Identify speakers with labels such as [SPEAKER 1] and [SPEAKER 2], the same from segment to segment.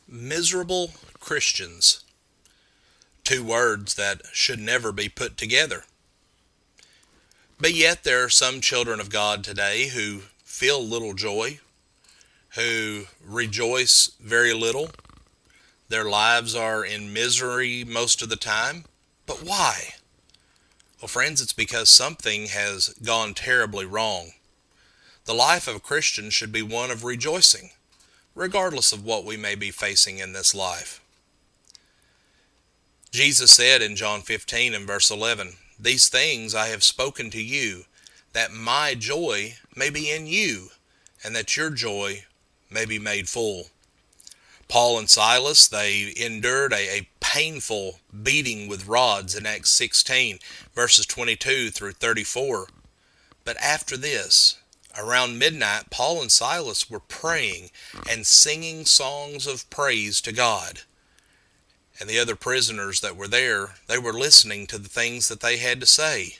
[SPEAKER 1] Miserable Christians. Two words that should never be put together. But yet there are some children of God today who feel little joy, who rejoice very little. Their lives are in misery most of the time. But why? Well, friends, it's because something has gone terribly wrong. The life of a Christian should be one of rejoicing, regardless of what we may be facing in this life. Jesus said in John 15 and verse 11, "These things I have spoken to you, that my joy may be in you, and that your joy may be made full." Paul and Silas, they endured a painful beating with rods in Acts 16, verses 22 through 34. But after this, around midnight, Paul and Silas were praying and singing songs of praise to God. And the other prisoners that were there, they were listening to the things that they had to say.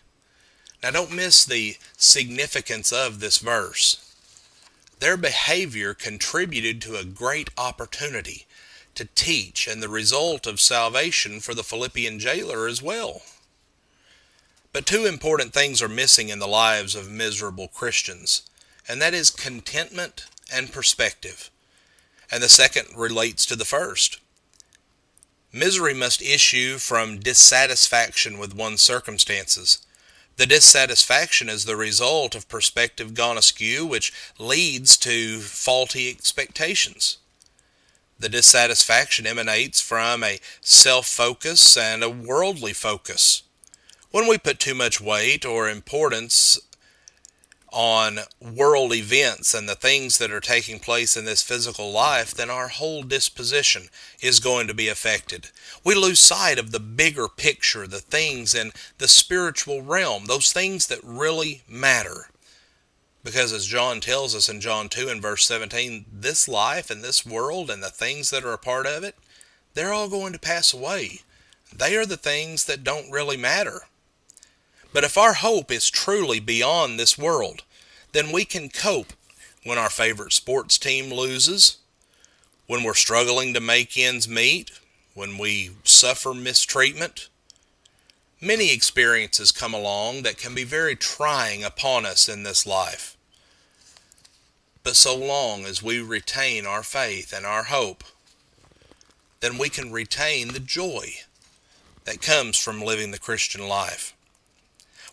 [SPEAKER 1] Now don't miss the significance of this verse. Their behavior contributed to a great opportunity to teach, and the result of salvation for the Philippian jailer as well. But two important things are missing in the lives of miserable Christians, and that is contentment and perspective. And the second relates to the first. Misery must issue from dissatisfaction with one's circumstances. The dissatisfaction is the result of perspective gone askew, which leads to faulty expectations. The dissatisfaction emanates from a self-focus and a worldly focus. When we put too much weight or importance on world events and the things that are taking place in this physical life, then our whole disposition is going to be affected. We lose sight of the bigger picture, the things in the spiritual realm, those things that really matter. Because as John tells us in John 2 and verse 17, this life and this world and the things that are a part of it, they're all going to pass away. They are the things that don't really matter. But if our hope is truly beyond this world, then we can cope when our favorite sports team loses, when we're struggling to make ends meet, when we suffer mistreatment. Many experiences come along that can be very trying upon us in this life. But so long as we retain our faith and our hope, then we can retain the joy that comes from living the Christian life.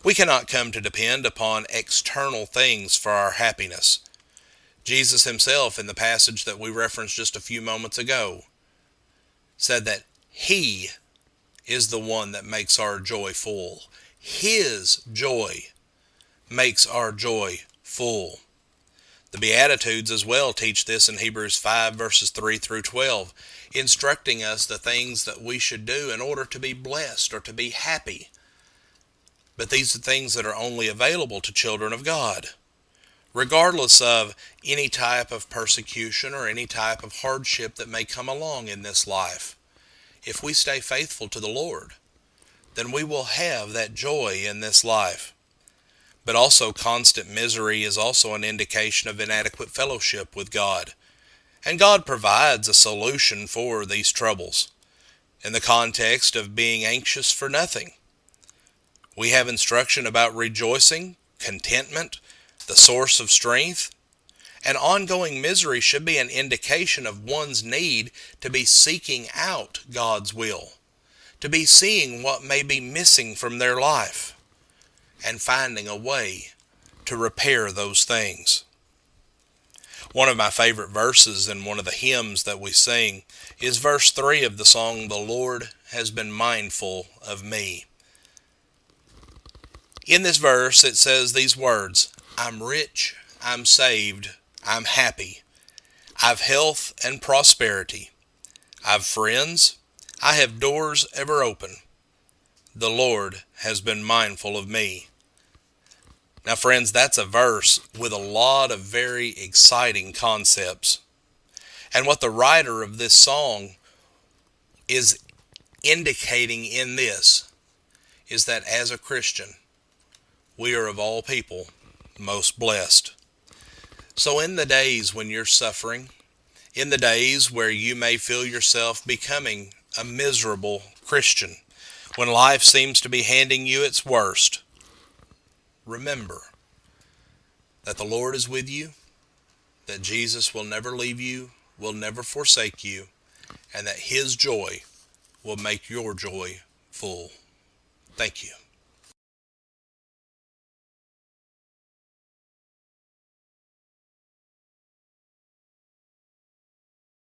[SPEAKER 1] We cannot come to depend upon external things for our happiness. Jesus himself, in the passage that we referenced just a few moments ago, said that He is the one that makes our joy full. His joy makes our joy full. The Beatitudes as well teach this in Hebrews 5 verses 3 through 12, instructing us the things that we should do in order to be blessed or to be happy. But these are things that are only available to children of God. Regardless of any type of persecution or any type of hardship that may come along in this life, if we stay faithful to the Lord, then we will have that joy in this life. But also constant misery is also an indication of inadequate fellowship with God. And God provides a solution for these troubles in the context of being anxious for nothing. We have instruction about rejoicing, contentment, the source of strength. And ongoing misery should be an indication of one's need to be seeking out God's will, to be seeing what may be missing from their life, and finding a way to repair those things. One of my favorite verses in one of the hymns that we sing is verse 3 of the song, "The Lord has been mindful of me." In this verse it says these words, "I'm rich, I'm saved, I'm happy. I've health and prosperity. I've friends, I have doors ever open. The Lord has been mindful of me." Now friends, that's a verse with a lot of very exciting concepts. And what the writer of this song is indicating in this is that as a Christian, we are of all people most blessed. So in the days when you're suffering, In the days where you may feel yourself becoming a miserable Christian, when life seems to be handing you its worst, remember that the Lord is with you, that Jesus will never leave you, will never forsake you, and that His joy will make your joy full. Thank you.